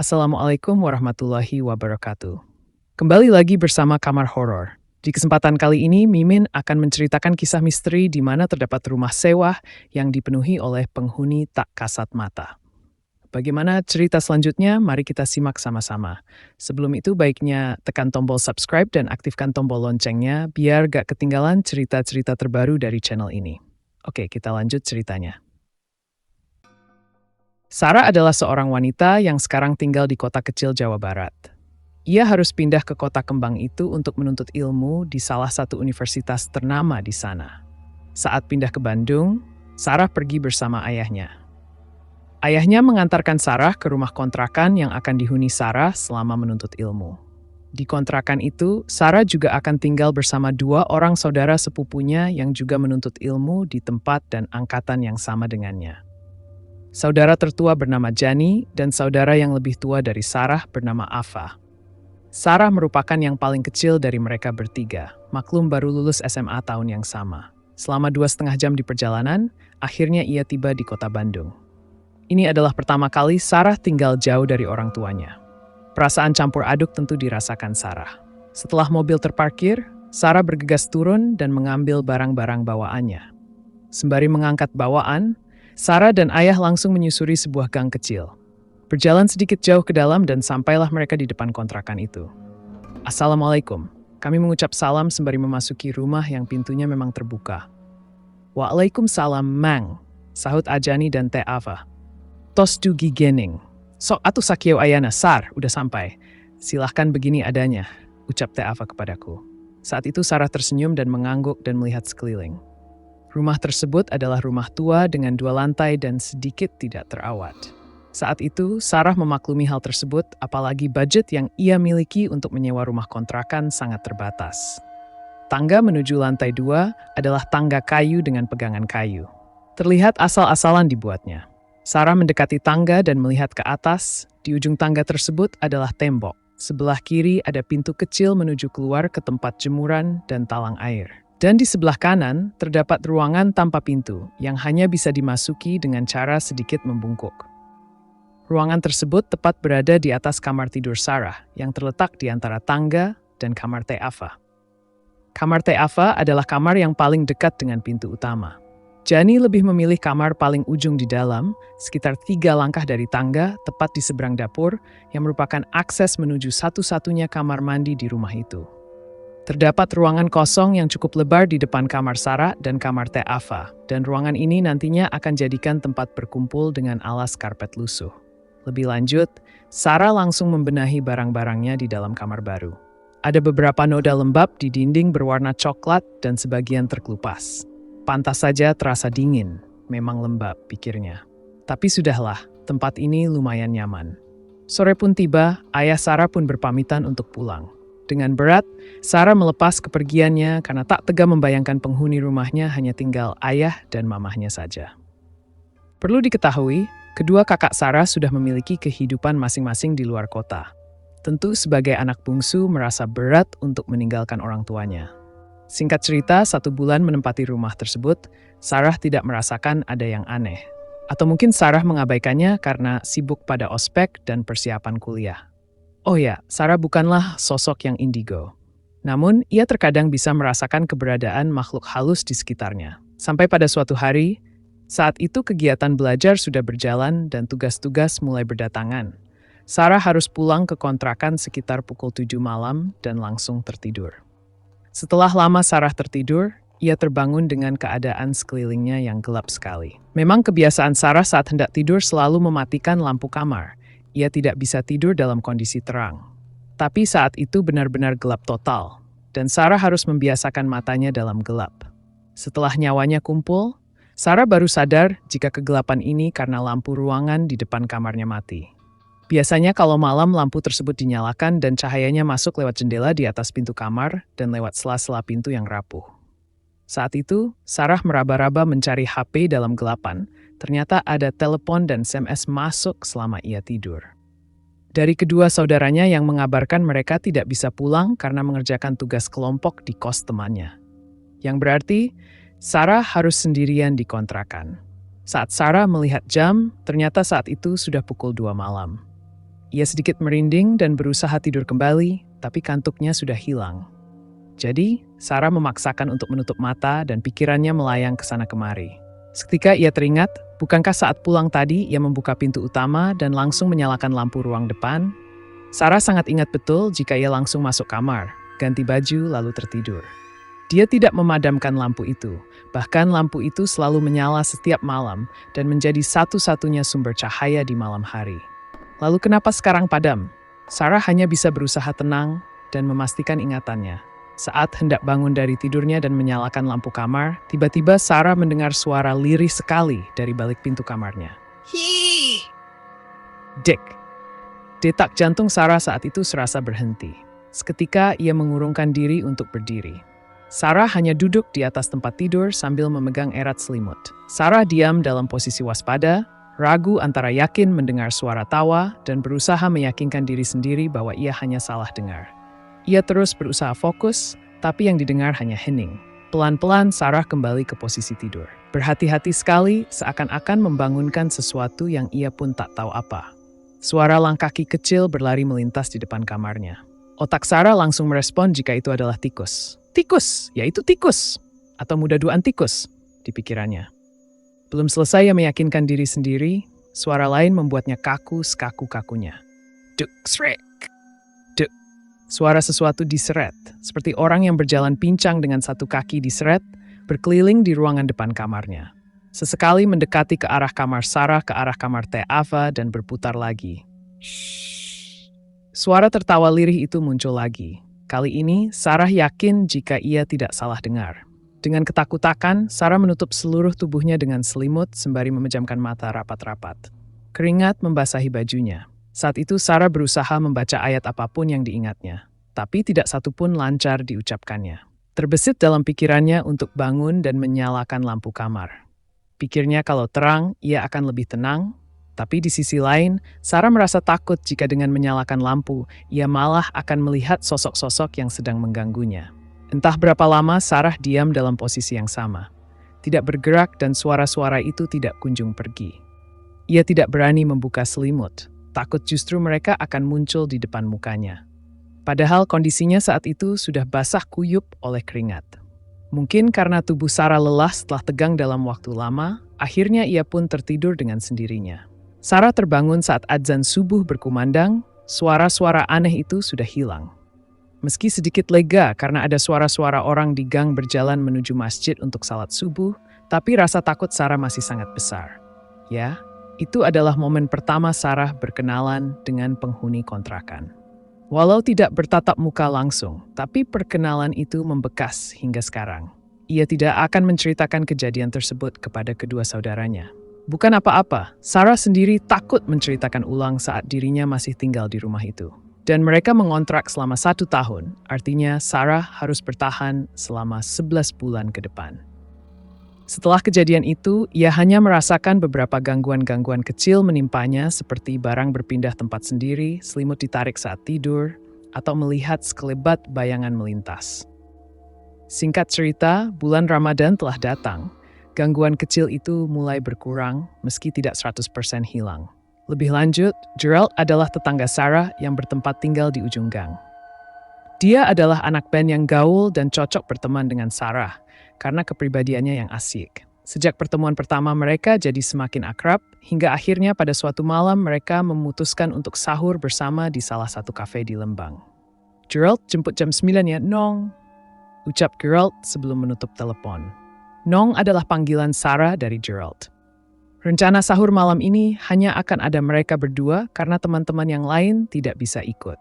Assalamualaikum warahmatullahi wabarakatuh. Kembali lagi bersama Kamar Horor. Di kesempatan kali ini, Mimin akan menceritakan kisah misteri di mana terdapat rumah sewa yang dipenuhi oleh penghuni tak kasat mata. Bagaimana cerita selanjutnya? Mari kita simak sama-sama. Sebelum itu, baiknya tekan tombol subscribe dan aktifkan tombol loncengnya biar gak ketinggalan cerita-cerita terbaru dari channel ini. Oke, kita lanjut ceritanya. Sarah adalah seorang wanita yang sekarang tinggal di kota kecil Jawa Barat. Ia harus pindah ke kota kembang itu untuk menuntut ilmu di salah satu universitas ternama di sana. Saat pindah ke Bandung, Sarah pergi bersama ayahnya. Ayahnya mengantarkan Sarah ke rumah kontrakan yang akan dihuni Sarah selama menuntut ilmu. Di kontrakan itu, Sarah juga akan tinggal bersama dua orang saudara sepupunya yang juga menuntut ilmu di tempat dan angkatan yang sama dengannya. Saudara tertua bernama Jani dan saudara yang lebih tua dari Sarah bernama Ava. Sarah merupakan yang paling kecil dari mereka bertiga, maklum baru lulus SMA tahun yang sama. Selama 2,5 jam di perjalanan, akhirnya ia tiba di kota Bandung. Ini adalah pertama kali Sarah tinggal jauh dari orang tuanya. Perasaan campur aduk tentu dirasakan Sarah. Setelah mobil terparkir, Sarah bergegas turun dan mengambil barang-barang bawaannya. Sembari mengangkat bawaan, Sarah dan ayah langsung menyusuri sebuah gang kecil. Berjalan sedikit jauh ke dalam dan sampailah mereka di depan kontrakan itu. Assalamualaikum. Kami mengucap salam sembari memasuki rumah yang pintunya memang terbuka. Waalaikumsalam, Mang, sahut Ajani dan Teh Ava. Tos du gigening. Sok atuh sakieu ayana, Sar, udah sampai. Silahkan begini adanya, ucap Teh Ava kepadaku. Saat itu Sarah tersenyum dan mengangguk dan melihat sekeliling. Rumah tersebut adalah rumah tua dengan 2 lantai dan sedikit tidak terawat. Saat itu, Sarah memaklumi hal tersebut, apalagi budget yang ia miliki untuk menyewa rumah kontrakan sangat terbatas. Tangga menuju lantai 2 adalah tangga kayu dengan pegangan kayu. Terlihat asal-asalan dibuatnya. Sarah mendekati tangga dan melihat ke atas. Di ujung tangga tersebut adalah tembok. Sebelah kiri ada pintu kecil menuju keluar ke tempat jemuran dan talang air. Dan di sebelah kanan terdapat ruangan tanpa pintu yang hanya bisa dimasuki dengan cara sedikit membungkuk. Ruangan tersebut tepat berada di atas kamar tidur Sarah yang terletak di antara tangga dan kamar Teh Ava. Kamar Teh Ava adalah kamar yang paling dekat dengan pintu utama. Jani lebih memilih kamar paling ujung di dalam, sekitar 3 langkah dari tangga, tepat di seberang dapur, yang merupakan akses menuju satu-satunya kamar mandi di rumah itu. Terdapat ruangan kosong yang cukup lebar di depan kamar Sarah dan kamar Teh Ava, dan ruangan ini nantinya akan jadikan tempat berkumpul dengan alas karpet lusuh. Lebih lanjut, Sarah langsung membenahi barang-barangnya di dalam kamar baru. Ada beberapa noda lembab di dinding berwarna coklat dan sebagian terkelupas. Pantas saja terasa dingin, memang lembab pikirnya. Tapi sudahlah, tempat ini lumayan nyaman. Sore pun tiba, ayah Sarah pun berpamitan untuk pulang. Dengan berat, Sarah melepas kepergiannya karena tak tega membayangkan penghuni rumahnya hanya tinggal ayah dan mamahnya saja. Perlu diketahui, kedua kakak Sarah sudah memiliki kehidupan masing-masing di luar kota. Tentu sebagai anak bungsu merasa berat untuk meninggalkan orang tuanya. Singkat cerita, 1 bulan menempati rumah tersebut, Sarah tidak merasakan ada yang aneh. Atau mungkin Sarah mengabaikannya karena sibuk pada ospek dan persiapan kuliah. Oh ya, Sarah bukanlah sosok yang indigo. Namun, ia terkadang bisa merasakan keberadaan makhluk halus di sekitarnya. Sampai pada suatu hari, saat itu kegiatan belajar sudah berjalan dan tugas-tugas mulai berdatangan. Sarah harus pulang ke kontrakan sekitar pukul 7 malam dan langsung tertidur. Setelah lama Sarah tertidur, ia terbangun dengan keadaan sekelilingnya yang gelap sekali. Memang kebiasaan Sarah saat hendak tidur selalu mematikan lampu kamar. Ia tidak bisa tidur dalam kondisi terang. Tapi saat itu benar-benar gelap total, dan Sarah harus membiasakan matanya dalam gelap. Setelah nyawanya kumpul, Sarah baru sadar jika kegelapan ini karena lampu ruangan di depan kamarnya mati. Biasanya kalau malam lampu tersebut dinyalakan dan cahayanya masuk lewat jendela di atas pintu kamar dan lewat sela-sela pintu yang rapuh. Saat itu, Sarah meraba-raba mencari HP dalam gelapan. Ternyata ada telepon dan SMS masuk selama ia tidur. Dari kedua saudaranya yang mengabarkan mereka tidak bisa pulang karena mengerjakan tugas kelompok di kos temannya. Yang berarti, Sarah harus sendirian di kontrakan. Saat Sarah melihat jam, ternyata saat itu sudah pukul 2 malam. Ia sedikit merinding dan berusaha tidur kembali, tapi kantuknya sudah hilang. Jadi, Sarah memaksakan untuk menutup mata dan pikirannya melayang ke sana kemari. Seketika ia teringat, bukankah saat pulang tadi ia membuka pintu utama dan langsung menyalakan lampu ruang depan? Sarah sangat ingat betul jika ia langsung masuk kamar, ganti baju lalu tertidur. Dia tidak memadamkan lampu itu, bahkan lampu itu selalu menyala setiap malam dan menjadi satu-satunya sumber cahaya di malam hari. Lalu kenapa sekarang padam? Sarah hanya bisa berusaha tenang dan memastikan ingatannya. Saat hendak bangun dari tidurnya dan menyalakan lampu kamar, tiba-tiba Sarah mendengar suara lirih sekali dari balik pintu kamarnya. Hi. Dick. Detak jantung Sarah saat itu serasa berhenti. Seketika ia mengurungkan diri untuk berdiri. Sarah hanya duduk di atas tempat tidur sambil memegang erat selimut. Sarah diam dalam posisi waspada, ragu antara yakin mendengar suara tawa dan berusaha meyakinkan diri sendiri bahwa ia hanya salah dengar. Ia terus berusaha fokus, tapi yang didengar hanya hening. Pelan-pelan Sarah kembali ke posisi tidur. Berhati-hati sekali, seakan-akan membangunkan sesuatu yang ia pun tak tahu apa. Suara langkah kaki kecil berlari melintas di depan kamarnya. Otak Sarah langsung merespon jika itu adalah tikus. Tikus, yaitu tikus. Atau mudah-duaan tikus, di pikirannya. Belum selesai ia meyakinkan diri sendiri, suara lain membuatnya kaku sekaku-kakunya. Duk, srek. Duk. Suara sesuatu diseret, seperti orang yang berjalan pincang dengan satu kaki diseret, berkeliling di ruangan depan kamarnya. Sesekali mendekati ke arah kamar Sarah, ke arah kamar Teh Ava, dan berputar lagi. Shh. Suara tertawa lirih itu muncul lagi. Kali ini, Sarah yakin jika ia tidak salah dengar. Dengan ketakutan, Sarah menutup seluruh tubuhnya dengan selimut sembari memejamkan mata rapat-rapat. Keringat membasahi bajunya. Saat itu Sarah berusaha membaca ayat apapun yang diingatnya, tapi tidak satupun lancar diucapkannya. Terbesit dalam pikirannya untuk bangun dan menyalakan lampu kamar. Pikirnya kalau terang, ia akan lebih tenang, tapi di sisi lain, Sarah merasa takut jika dengan menyalakan lampu, ia malah akan melihat sosok-sosok yang sedang mengganggunya. Entah berapa lama Sarah diam dalam posisi yang sama. Tidak bergerak dan suara-suara itu tidak kunjung pergi. Ia tidak berani membuka selimut. Takut justru mereka akan muncul di depan mukanya. Padahal kondisinya saat itu sudah basah kuyup oleh keringat. Mungkin karena tubuh Sarah lelah setelah tegang dalam waktu lama, akhirnya ia pun tertidur dengan sendirinya. Sarah terbangun saat adzan subuh berkumandang, suara-suara aneh itu sudah hilang. Meski sedikit lega karena ada suara-suara orang di gang berjalan menuju masjid untuk salat subuh, tapi rasa takut Sarah masih sangat besar. Ya, itu adalah momen pertama Sarah berkenalan dengan penghuni kontrakan. Walau tidak bertatap muka langsung, tapi perkenalan itu membekas hingga sekarang. Ia tidak akan menceritakan kejadian tersebut kepada kedua saudaranya. Bukan apa-apa, Sarah sendiri takut menceritakan ulang saat dirinya masih tinggal di rumah itu. Dan mereka mengontrak selama 1 tahun, artinya Sarah harus bertahan selama 11 bulan ke depan. Setelah kejadian itu, ia hanya merasakan beberapa gangguan-gangguan kecil menimpanya seperti barang berpindah tempat sendiri, selimut ditarik saat tidur, atau melihat sekelebat bayangan melintas. Singkat cerita, bulan Ramadan telah datang. Gangguan kecil itu mulai berkurang meski tidak 100% hilang. Lebih lanjut, Gerald adalah tetangga Sarah yang bertempat tinggal di ujung gang. Dia adalah anak band yang gaul dan cocok berteman dengan Sarah karena kepribadiannya yang asyik. Sejak pertemuan pertama mereka jadi semakin akrab, hingga akhirnya pada suatu malam mereka memutuskan untuk sahur bersama di salah satu kafe di Lembang. Gerald jemput jam 9 ya, Nong. Ucap Gerald sebelum menutup telepon. Nong adalah panggilan Sarah dari Gerald. Rencana sahur malam ini hanya akan ada mereka berdua karena teman-teman yang lain tidak bisa ikut.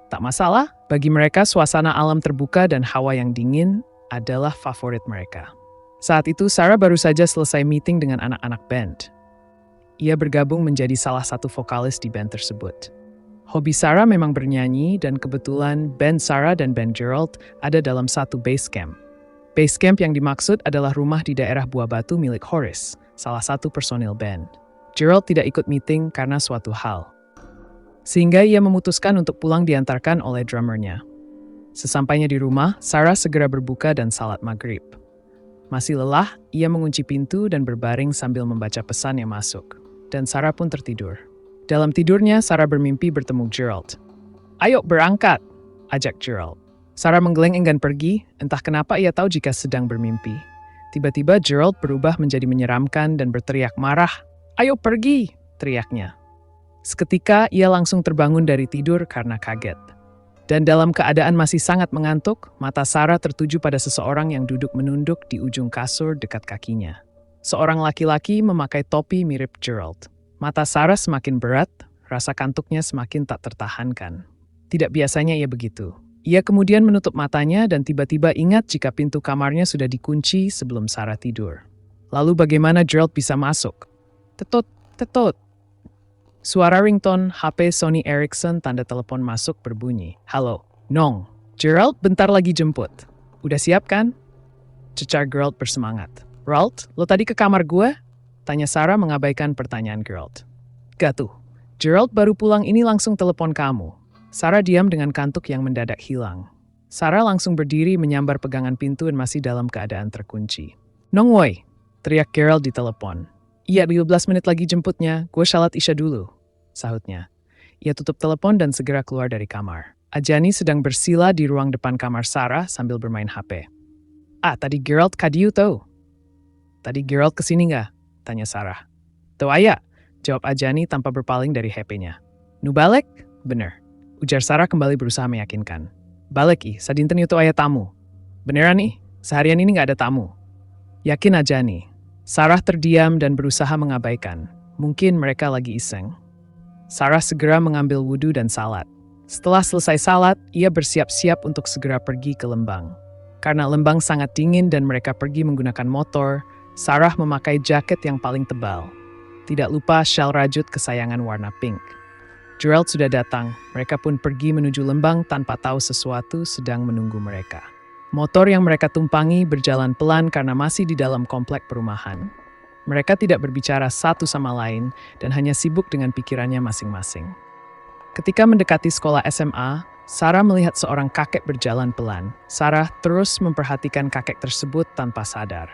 Tak masalah, bagi mereka suasana alam terbuka dan hawa yang dingin adalah favorit mereka. Saat itu Sarah baru saja selesai meeting dengan anak-anak band. Ia bergabung menjadi salah satu vokalis di band tersebut. Hobi Sarah memang bernyanyi dan kebetulan band Sarah dan band Gerald ada dalam satu base camp. Base camp yang dimaksud adalah rumah di daerah Buah Batu milik Horace, salah satu personil band. Gerald tidak ikut meeting karena suatu hal. Sehingga ia memutuskan untuk pulang diantarkan oleh drummernya. Sesampainya di rumah, Sarah segera berbuka dan salat maghrib. Masih lelah, ia mengunci pintu dan berbaring sambil membaca pesan yang masuk. Dan Sarah pun tertidur. Dalam tidurnya, Sarah bermimpi bertemu Gerald. "Ayo berangkat," ajak Gerald. Sarah menggeleng enggan pergi, entah kenapa ia tahu jika sedang bermimpi. Tiba-tiba Gerald berubah menjadi menyeramkan dan berteriak marah. "Ayo pergi!" teriaknya. Seketika ia langsung terbangun dari tidur karena kaget. Dan dalam keadaan masih sangat mengantuk, mata Sarah tertuju pada seseorang yang duduk menunduk di ujung kasur dekat kakinya. Seorang laki-laki memakai topi mirip Gerald. Mata Sarah semakin berat, rasa kantuknya semakin tak tertahankan. Tidak biasanya ia begitu. Ia kemudian menutup matanya dan tiba-tiba ingat jika pintu kamarnya sudah dikunci sebelum Sarah tidur. Lalu bagaimana Gerald bisa masuk? Tetut, tetut. Suara ringtone HP Sony Ericsson tanda telepon masuk berbunyi. "Halo, Nong. Gerald bentar lagi jemput. Udah siap kan?" Cecar Gerald bersemangat. "Gerald, lo tadi ke kamar gue?" Tanya Sarah mengabaikan pertanyaan Gerald. "Gak tuh. Gerald baru pulang ini langsung telepon kamu." Sarah diam dengan kantuk yang mendadak hilang. Sarah langsung berdiri menyambar pegangan pintu dan masih dalam keadaan terkunci. "Nong woi," teriak Gerald di telepon. "Iya, 15 menit lagi jemputnya, gue shalat isya dulu," sahutnya. Ia tutup telepon dan segera keluar dari kamar. Ajani sedang bersila di ruang depan kamar Sarah sambil bermain HP. "Tadi Gerald kadiu tuh." "Tadi Gerald kesini nggak?" tanya Sarah. "Tuh ayah," jawab Ajani tanpa berpaling dari HP-nya. "Nu balik?" "Bener," ujar Sarah kembali berusaha meyakinkan. "Balik sadinten itu ayah tamu." "Beneran nih, seharian ini nggak ada tamu." "Yakin aja nih." Sarah terdiam dan berusaha mengabaikan. Mungkin mereka lagi iseng. Sarah segera mengambil wudhu dan salat. Setelah selesai salat, ia bersiap-siap untuk segera pergi ke Lembang. Karena Lembang sangat dingin dan mereka pergi menggunakan motor, Sarah memakai jaket yang paling tebal. Tidak lupa syal rajut kesayangan warna pink. Gerald sudah datang, mereka pun pergi menuju Lembang tanpa tahu sesuatu sedang menunggu mereka. Motor yang mereka tumpangi berjalan pelan karena masih di dalam komplek perumahan. Mereka tidak berbicara satu sama lain dan hanya sibuk dengan pikirannya masing-masing. Ketika mendekati sekolah SMA, Sarah melihat seorang kakek berjalan pelan. Sarah terus memperhatikan kakek tersebut tanpa sadar.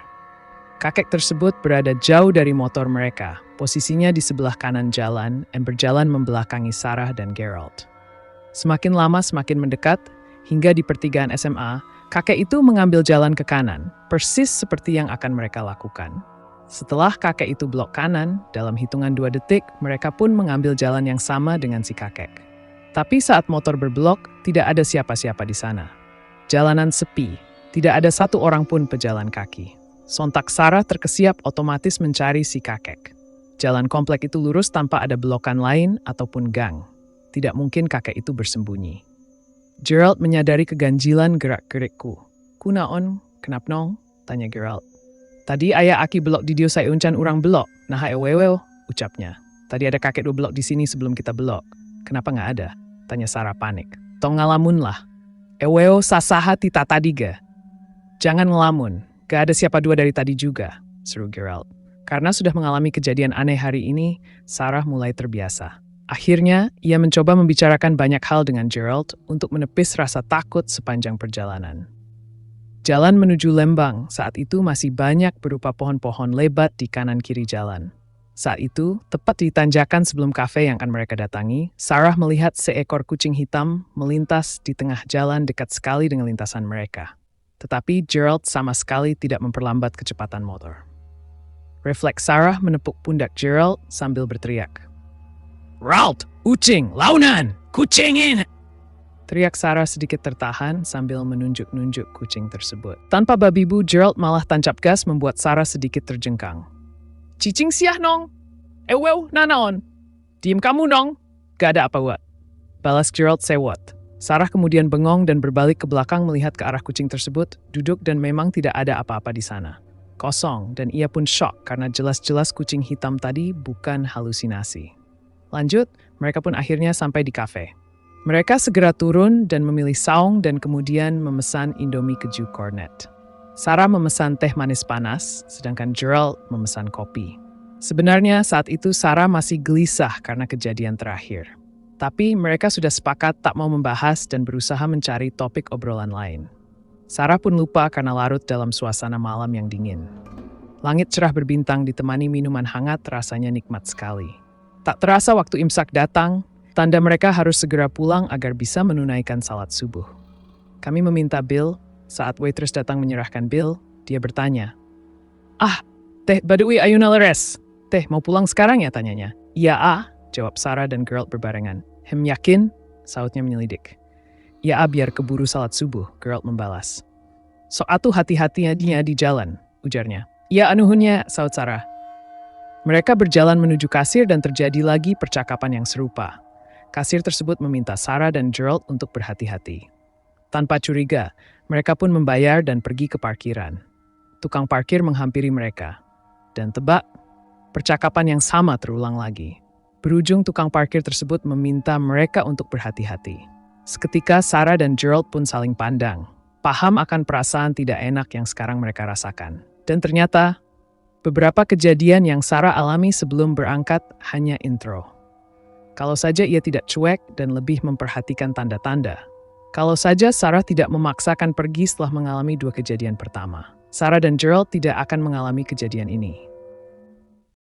Kakek tersebut berada jauh dari motor mereka, posisinya di sebelah kanan jalan dan berjalan membelakangi Sarah dan Gerald. Semakin lama semakin mendekat, hingga di pertigaan SMA, kakek itu mengambil jalan ke kanan, persis seperti yang akan mereka lakukan. Setelah kakek itu belok kanan, dalam hitungan 2 detik, mereka pun mengambil jalan yang sama dengan si kakek. Tapi saat motor berbelok, tidak ada siapa-siapa di sana. Jalanan sepi, tidak ada satu orang pun pejalan kaki. Sontak Sarah terkesiap otomatis mencari si kakek. Jalan komplek itu lurus tanpa ada belokan lain ataupun gang. Tidak mungkin kakek itu bersembunyi. Gerald menyadari keganjilan gerak-gerikku. "Kunaon, kenap nong?" tanya Gerald. "Tadi ayah aki belok di dio saya uncan urang belok, nah ewewe," ucapnya. "Tadi ada kakek 2 belok di sini sebelum kita belok. Kenapa nggak ada?" tanya Sarah panik. "Tong ngalamun lah. Eweo sasaha tita tadiga." "Jangan ngelamun. Gak ada siapa 2 dari tadi juga," seru Gerald. Karena sudah mengalami kejadian aneh hari ini, Sarah mulai terbiasa. Akhirnya, ia mencoba membicarakan banyak hal dengan Gerald untuk menepis rasa takut sepanjang perjalanan. Jalan menuju Lembang saat itu masih banyak berupa pohon-pohon lebat di kanan kiri jalan. Saat itu, tepat di tanjakan sebelum kafe yang akan mereka datangi, Sarah melihat seekor kucing hitam melintas di tengah jalan dekat sekali dengan lintasan mereka. Tetapi Gerald sama sekali tidak memperlambat kecepatan motor. Refleks Sarah menepuk pundak Gerald sambil berteriak. "Gerald, kucing, launan, kucingin!" Teriak Sarah sedikit tertahan sambil menunjuk-nunjuk kucing tersebut. Tanpa babi bu, Gerald malah tancap gas membuat Sarah sedikit terjengkang. "Cicing siah nong! Ewew, nanaon! Diem kamu nong! Gak ada apa wat," balas Gerald sewot. Sarah kemudian bengong dan berbalik ke belakang melihat ke arah kucing tersebut, duduk dan memang tidak ada apa-apa di sana. Kosong, dan ia pun syok karena jelas-jelas kucing hitam tadi bukan halusinasi. Lanjut, mereka pun akhirnya sampai di kafe. Mereka segera turun dan memilih saung dan kemudian memesan Indomie keju cornet. Sarah memesan teh manis panas, sedangkan Gerald memesan kopi. Sebenarnya saat itu Sarah masih gelisah karena kejadian terakhir. Tapi mereka sudah sepakat tak mau membahas dan berusaha mencari topik obrolan lain. Sarah pun lupa karena larut dalam suasana malam yang dingin. Langit cerah berbintang ditemani minuman hangat rasanya nikmat sekali. Tak terasa waktu imsak datang, tanda mereka harus segera pulang agar bisa menunaikan salat subuh. Kami meminta Bill. Saat waitress datang menyerahkan Bill, dia bertanya, "Ah, Teh Badui ayuna leres. Teh mau pulang sekarang ya?" tanyanya. "Iya, jawab Sarah dan Gerald berbarengan. Yakin?" sautnya menyelidik. "Ya, biar keburu salat subuh," Gerald membalas. "Sok atuh hati-hatinya di jalan," ujarnya. "Ya, anuhunnya," saut Sarah. Mereka berjalan menuju kasir dan terjadi lagi percakapan yang serupa. Kasir tersebut meminta Sarah dan Gerald untuk berhati-hati. Tanpa curiga, mereka pun membayar dan pergi ke parkiran. Tukang parkir menghampiri mereka. Dan tebak, percakapan yang sama terulang lagi. Berujung tukang parkir tersebut meminta mereka untuk berhati-hati. Seketika Sarah dan Gerald pun saling pandang, paham akan perasaan tidak enak yang sekarang mereka rasakan. Dan ternyata, beberapa kejadian yang Sarah alami sebelum berangkat hanya intro. Kalau saja ia tidak cuek dan lebih memperhatikan tanda-tanda. Kalau saja Sarah tidak memaksakan pergi setelah mengalami 2 kejadian pertama. Sarah dan Gerald tidak akan mengalami kejadian ini.